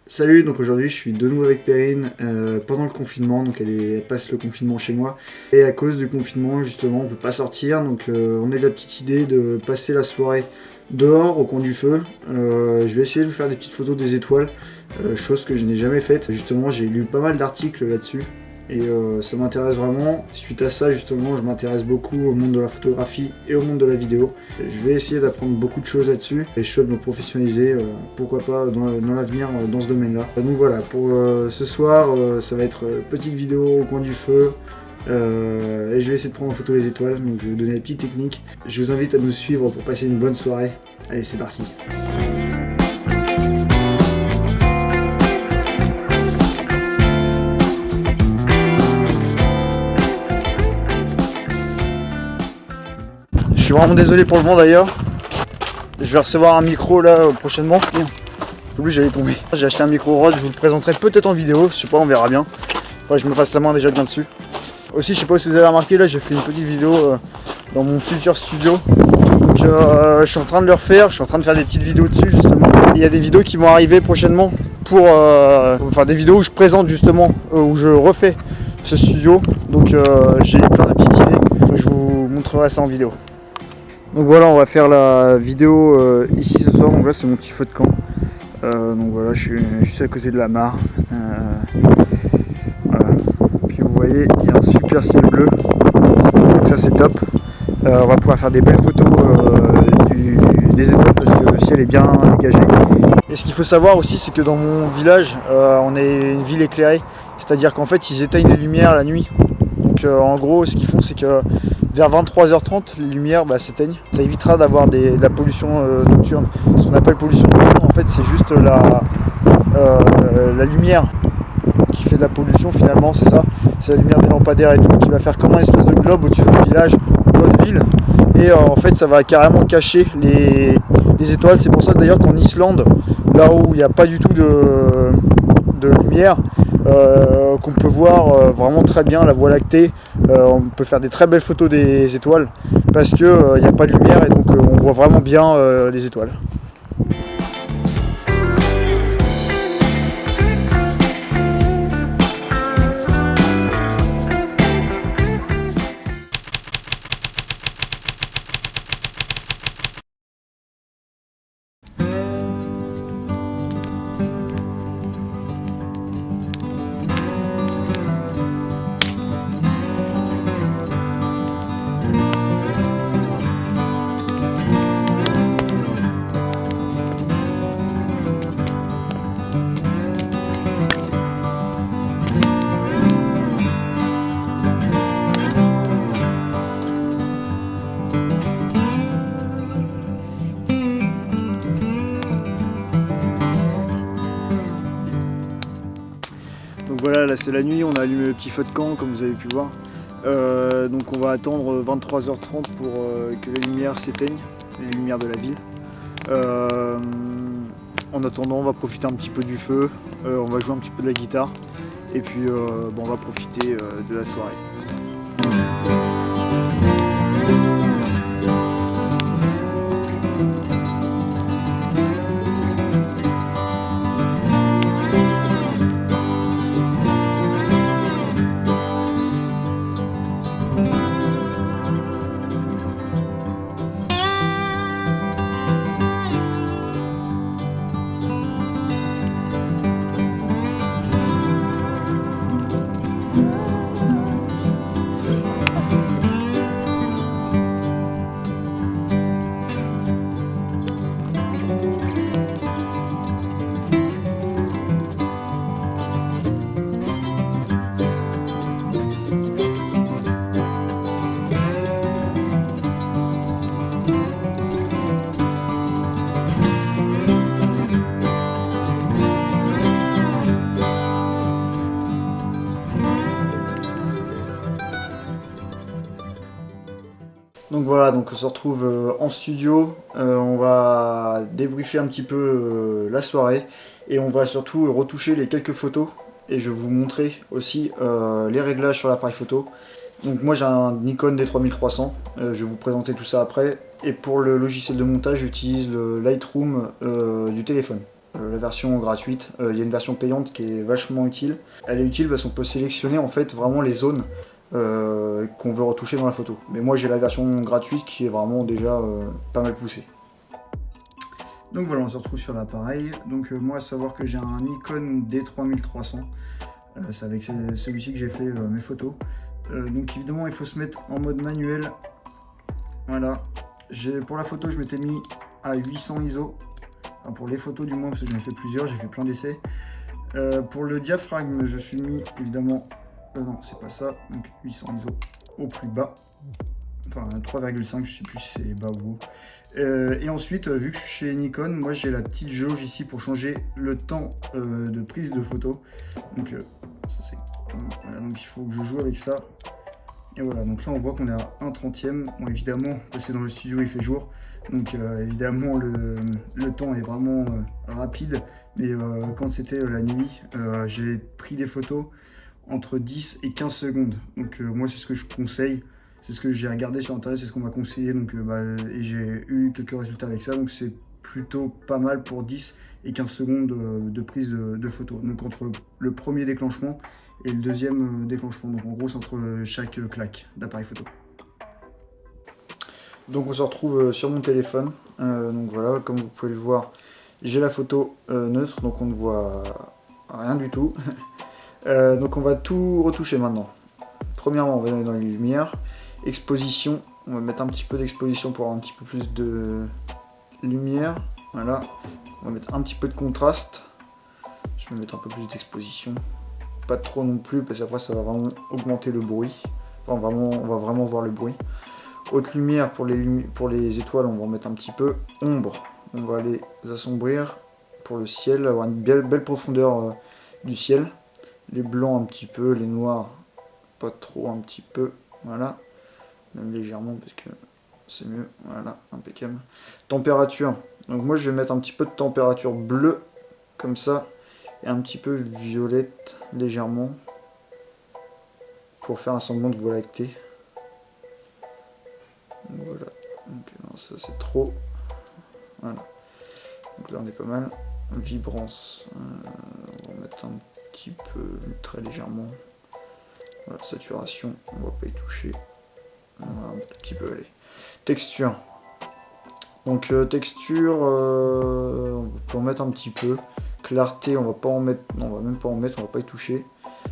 Salut, donc aujourd'hui je suis de nouveau avec Perrine pendant le confinement, donc elle passe le confinement chez moi. Et à cause du confinement justement on peut pas sortir, donc on a eu la petite idée de passer la soirée dehors au coin du feu. Je vais essayer de vous faire des petites photos des étoiles, chose que je n'ai jamais faite. Justement j'ai lu pas mal d'articles là-dessus. Et ça m'intéresse vraiment. Suite à ça, justement, je m'intéresse beaucoup au monde de la photographie et au monde de la vidéo. Et je vais essayer d'apprendre beaucoup de choses là-dessus. Et je souhaite me professionnaliser, pourquoi pas, dans l'avenir, dans ce domaine-là. Donc voilà, pour ce soir, ça va être petite vidéo au coin du feu. Et je vais essayer de prendre en photo les étoiles. Donc je vais vous donner la petite technique. Je vous invite à nous suivre pour passer une bonne soirée. Allez, c'est parti. Je suis vraiment désolé pour le vent d'ailleurs. Je vais recevoir un micro là prochainement. J'ai oublié, j'allais tomber. J'ai acheté un micro rose, je vous le présenterai peut-être en vidéo, je sais pas, on verra bien. Faudrait que je me fasse la main déjà bien dessus. Aussi, je sais pas si vous avez remarqué, là j'ai fait une petite vidéo dans mon futur studio. Donc je suis en train de le refaire, je suis en train de faire des petites vidéos dessus justement. Il y a des vidéos qui vont arriver prochainement pour enfin des vidéos où je présente justement, où je refais ce studio. Donc j'ai plein de petites idées, je vous montrerai ça en vidéo. Donc voilà, on va faire la vidéo ici ce soir. Donc là c'est mon petit feu de camp. Donc voilà, je suis juste à côté de la mare. Voilà. Puis vous voyez, il y a un super ciel bleu. Donc ça c'est top. On va pouvoir faire des belles photos des étoiles parce que le ciel est bien dégagé. Et ce qu'il faut savoir aussi, c'est que dans mon village, on est une ville éclairée. C'est-à-dire qu'en fait, ils éteignent les lumières la nuit. Donc en gros, ce qu'ils font, c'est que vers 23h30, les lumières s'éteignent. Ça évitera d'avoir de la pollution nocturne. Ce qu'on appelle pollution nocturne, en fait, c'est juste la lumière qui fait de la pollution finalement, c'est ça. C'est la lumière des lampadaires et tout, qui va faire comme un espèce de globe au-dessus de votre village ou de votre ville. Et en fait, ça va carrément cacher les étoiles. C'est pour ça d'ailleurs qu'en Islande, là où il n'y a pas du tout de lumière, qu'on peut voir vraiment très bien la Voie lactée. On peut faire des très belles photos des étoiles parce qu'il n'y a pas de lumière et donc on voit vraiment bien les étoiles. Donc voilà, là c'est la nuit, on a allumé le petit feu de camp comme vous avez pu voir. Donc on va attendre 23h30 pour que les lumières s'éteignent, les lumières de la ville. En attendant, on va profiter un petit peu du feu, on va jouer un petit peu de la guitare et puis on va profiter de la soirée. Donc voilà, donc on se retrouve en studio, on va débriefer un petit peu la soirée et on va surtout retoucher les quelques photos et je vais vous montrer aussi les réglages sur l'appareil photo. Donc moi j'ai un Nikon D3300, je vais vous présenter tout ça après. Et pour le logiciel de montage, j'utilise le Lightroom du téléphone. la version gratuite. Il y a une version payante qui est vachement utile. Elle est utile parce qu'on peut sélectionner en fait vraiment les zones qu'on veut retoucher dans la photo. Mais moi j'ai la version gratuite qui est vraiment déjà pas mal poussée. Donc voilà, on se retrouve sur l'appareil. Donc moi, à savoir que j'ai un Nikon D3300. C'est avec celui-ci que j'ai fait mes photos. Donc évidemment, il faut se mettre en mode manuel. Voilà. Pour la photo, je m'étais mis à 800 ISO. Enfin, pour les photos du moins, parce que j'en ai fait plusieurs, j'ai fait plein d'essais. Pour le diaphragme, je suis mis évidemment... non, c'est pas ça. Donc 800 ISO au plus bas. Enfin 3,5, je sais plus si c'est bas ou haut. Et ensuite, vu que je suis chez Nikon, moi j'ai la petite jauge ici pour changer le temps de prise de photo. Donc ça c'est voilà, donc il faut que je joue avec ça. Et voilà, donc là on voit qu'on est à 1/30. Bon évidemment, parce que dans le studio il fait jour. Donc évidemment le temps est vraiment rapide. Mais quand c'était la nuit, j'ai pris des photos entre 10 et 15 secondes. Donc moi c'est ce que je conseille. C'est ce que j'ai regardé sur internet, c'est ce qu'on m'a conseillé, donc, et j'ai eu quelques résultats avec ça, donc c'est plutôt pas mal pour 10 et 15 secondes de prise de photo. Donc entre le premier déclenchement et le deuxième déclenchement, donc en gros c'est entre chaque claque d'appareil photo. Donc on se retrouve sur mon téléphone, donc voilà, comme vous pouvez le voir, j'ai la photo neutre, donc on ne voit rien du tout. Donc on va tout retoucher maintenant. Premièrement, on va aller dans les lumières. Exposition, on va mettre un petit peu d'exposition pour avoir un petit peu plus de lumière. Voilà, on va mettre un petit peu de contraste. Je vais mettre un peu plus d'exposition. Pas trop non plus, parce qu'après ça va vraiment augmenter le bruit. Enfin, on va vraiment voir le bruit. Haute lumière pour les étoiles, on va en mettre un petit peu. Ombre, on va les assombrir. Pour le ciel, avoir une belle profondeur du ciel. Les blancs un petit peu, les noirs pas trop, un petit peu. Voilà. Même légèrement parce que c'est mieux, voilà, impeccable. Température, donc moi je vais mettre un petit peu de température bleue, comme ça, et un petit peu violette, légèrement, pour faire un semblant de voie lactée. Voilà, donc non, ça c'est trop, voilà, donc là on est pas mal. Vibrance, on va mettre un petit peu, très légèrement. Voilà, saturation, on va pas y toucher. Un petit peu, allez. Texture. Donc texture, on peut en mettre un petit peu. Clarté, on va pas en mettre, non, on va même pas en mettre, on va pas y toucher.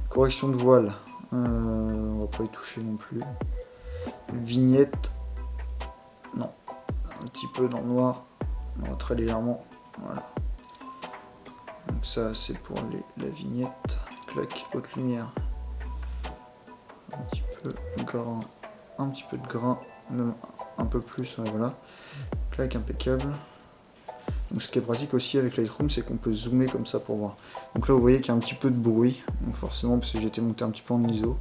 Correction de voile, on va pas y toucher non plus. Vignette, non, un petit peu dans le noir, non, très légèrement, voilà. Donc ça c'est pour la vignette. Clac, haute lumière, un petit peu grain. Un petit peu de grain, même un peu plus, voilà. Clac, impeccable. Donc ce qui est pratique aussi avec Lightroom, c'est qu'on peut zoomer comme ça pour voir. Donc là vous voyez qu'il y a un petit peu de bruit, donc forcément parce que j'ai été monté un petit peu en ISO.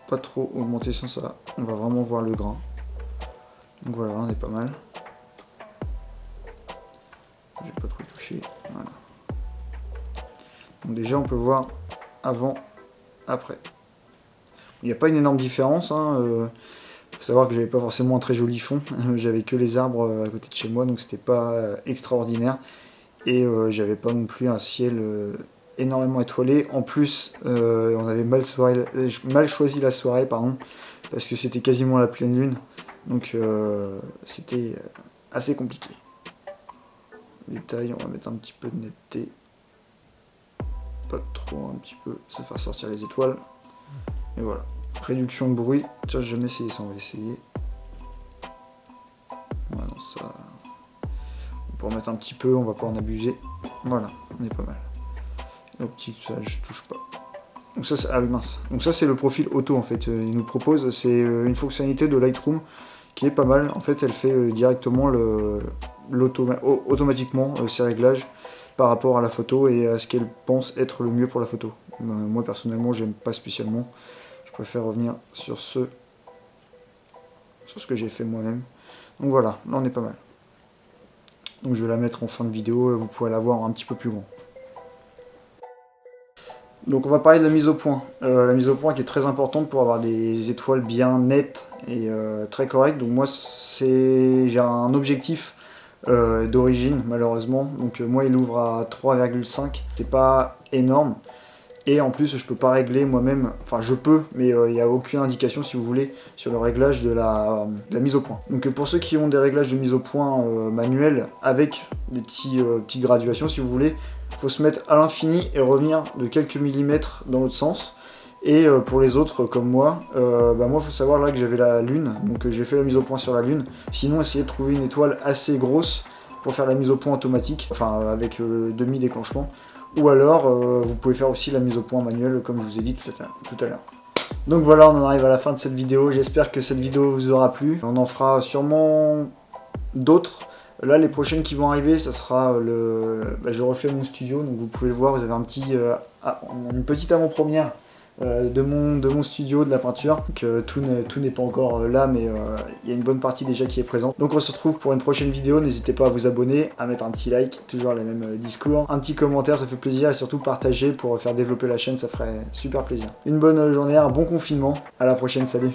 Pas trop augmenter sans ça, on va vraiment voir le grain. Donc voilà, on est pas mal. J'ai pas trop touché, voilà. Donc déjà on peut voir avant, après. Il n'y a pas une énorme différence, hein. Faut savoir que j'avais pas forcément un très joli fond, j'avais que les arbres à côté de chez moi, donc c'était pas extraordinaire. Et j'avais pas non plus un ciel énormément étoilé. En plus, on avait mal choisi la soirée, pardon, parce que c'était quasiment la pleine lune, donc c'était assez compliqué. Détail, on va mettre un petit peu de netteté, pas trop, un petit peu, ça fait sortir les étoiles. Et voilà. Réduction de bruit. Tiens, j'ai jamais essayé ça, on va essayer. Voilà, ça... On peut en mettre un petit peu, on va pas en abuser. Voilà, on est pas mal. Le petit, ça, je touche pas. Donc ça, ah oui, mince. Donc ça, c'est le profil auto, en fait. Il nous propose, c'est une fonctionnalité de Lightroom qui est pas mal. En fait, elle fait directement automatiquement ses réglages par rapport à la photo et à ce qu'elle pense être le mieux pour la photo. Moi, personnellement, j'aime pas spécialement. Je préfère revenir sur ce que j'ai fait moi-même. Donc voilà, là on est pas mal. Donc je vais la mettre en fin de vidéo, vous pourrez la voir un petit peu plus grand. Donc on va parler de la mise au point. La mise au point qui est très importante pour avoir des étoiles bien nettes et très correctes. Donc moi j'ai un objectif d'origine malheureusement. Donc moi il ouvre à 3,5, c'est pas énorme. Et en plus je peux pas régler moi-même, enfin je peux, mais il n'y a aucune indication si vous voulez sur le réglage de la mise au point. Donc pour ceux qui ont des réglages de mise au point manuels avec des petites graduations si vous voulez, il faut se mettre à l'infini et revenir de quelques millimètres dans l'autre sens. Et pour les autres comme moi, moi il faut savoir là que j'avais la lune, donc j'ai fait la mise au point sur la lune. Sinon essayez de trouver une étoile assez grosse pour faire la mise au point automatique, enfin avec le demi-déclenchement. Ou alors, vous pouvez faire aussi la mise au point manuelle, comme je vous ai dit tout à l'heure. Donc voilà, on en arrive à la fin de cette vidéo. J'espère que cette vidéo vous aura plu. On en fera sûrement d'autres. Là, les prochaines qui vont arriver, ça sera je refais mon studio. Donc vous pouvez le voir, vous avez une petite avant-première de mon studio, de la peinture. Donc tout n'est pas encore là, mais il y a une bonne partie déjà qui est présente. Donc on se retrouve pour une prochaine vidéo. N'hésitez pas à vous abonner, à mettre un petit like, toujours les mêmes discours. Un petit commentaire, ça fait plaisir, et surtout partager pour faire développer la chaîne, ça ferait super plaisir. Une bonne journée, un bon confinement. À la prochaine, salut.